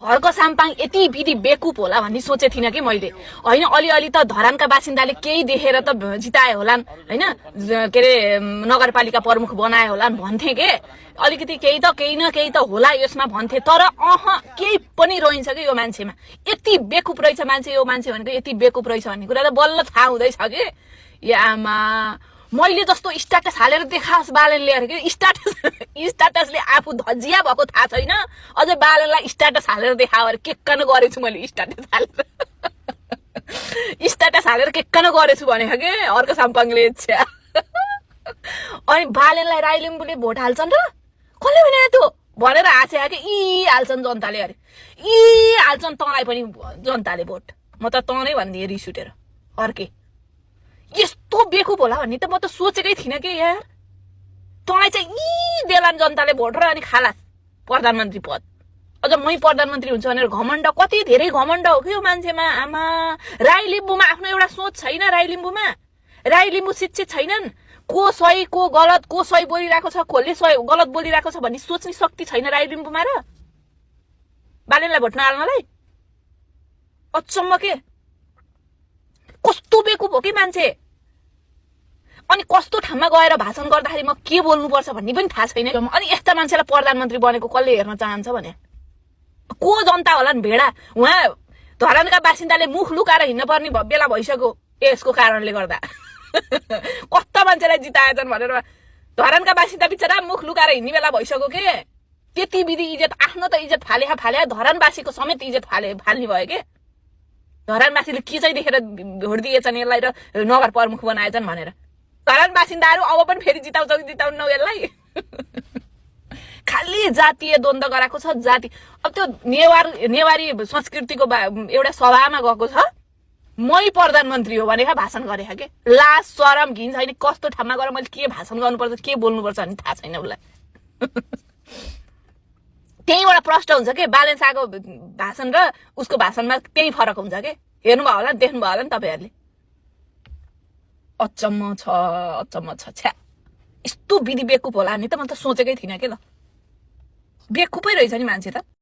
हर्क साम्पाङ यति विधि बेकुप होला भन्ने सोचे थिइनँ कि मैले। होइन अलिअलि त धरानका बासिन्दाले केही देखेर त जिताए होलान् होइन, के अरे नगरपालिका प्रमुख बनाए होलान् भन्थे के, अलिकति केही न केही त होला यसमा भन्थे। तर केही पनि रहन्छ कि यो मान्छेमा, यति बेकुप रहेछ मान्छे, यो मान्छे भनेको यति बेकुप रहेछ भन्ने कुरा त बल्ल थाहा हुँदैछ कि। या आमा, मैले जस्तो स्ट्याटस हालेर देखाओस् बालनले अरे कि स्ट्याटसले आफू धजिया भएको थाहा छैन, अझै बालनलाई स्ट्याटस हालेर देखाओ अरे। के कन गरेछु मैले स्ट्याटस हालेर के कन गरेछु भनेको के अर्को साम्पाङले। अनि बालनलाई राई लिम्बूले भोट हाल्छन् र कसले भने त्यो भनेर हाँस्या कि यी हाल्छन् जनताले अरे, यी हाल्छन् तँलाई पनि जनताले भोट। म त तँ नै भनिदिएँ रिस उठेर। अर्के यस्तो बेकुप होला भन्ने त म त सोचेकै थिइनँ कि यार। तँलाई चाहिँ यी देलान् जनताले भोट र अनि खालास प्रधानमन्त्री पद। अझ मै प्रधानमन्त्री हुन्छ भनेर घमण्ड, कति धेरै घमण्ड हो कि यो मान्छेमा। आमा, राई लिम्बूमा आफ्नो एउटा सोच छैन। राई लिम्बू शिक्षित छैनन्। को सही को गलत, को सही बोलिरहेको छ, कसले सही गलत बोलिरहेको छ भन्ने सोच्ने शक्ति छैन राई लिम्बूमा। र बालेनलाई भोट नहाल्नलाई अचम्म के, कस्तो बेकुप हो कि मान्छे। अनि कस्तो ठाउँमा गएर भाषण गर्दाखेरि म के बोल्नुपर्छ भन्ने पनि थाहा छैन। अनि यस्ता मान्छेलाई प्रधानमन्त्री बनेको कसले हेर्न चाहन्छ भने, को जनता होला नि भेडा। उहाँ धरानका बासिन्दाले मुख लुकाएर हिँड्न पर्ने बेला भइसक्यो यसको कारणले गर्दा। कस्ता मान्छेलाई जिताएछन् भनेर धरानका बासिन्दा बिचरा मुख लुकाएर हिँड्ने बेला भइसक्यो के। त्यति विधि इज्जत, आफ्नो त इज्जत फाले धरानवासीको समेत इज्जत फाल्ने भयो के। धरानवासीले के चाहिँ देखेर भोट दिएछन् यसलाई र नगर प्रमुख बनाएछन् भनेर। धरान बासिन्दाहरू अब पनि फेरि जिताउनौ यसलाई। खालि जातीय द्वन्द गराएको छ। जाति अब त्यो नेवारी संस्कृतिको एउटा सभामा गएको छ, मै प्रधानमन्त्री हो भनेर भाषण गरेका के। लाज शरम घिन छैन। कस्तो ठाउँमा गएर मैले के भाषण गर्नुपर्छ, के बोल्नुपर्छ भन्ने थाहा छैन उसलाई। त्यहीबाट प्रश्न हुन्छ के, बालेन शाहको भाषण र उसको भाषणमा त्यही फरक हुन्छ के। हेर्नुभयो होला, देख्नुभयो होला नि तपाईँहरूले। अचम्म छ छ्या। यस्तो विधि बेकुप होला नि त म त सोचेकै थिइनँ के। ल बेकुपै रहेछ नि मान्छे त।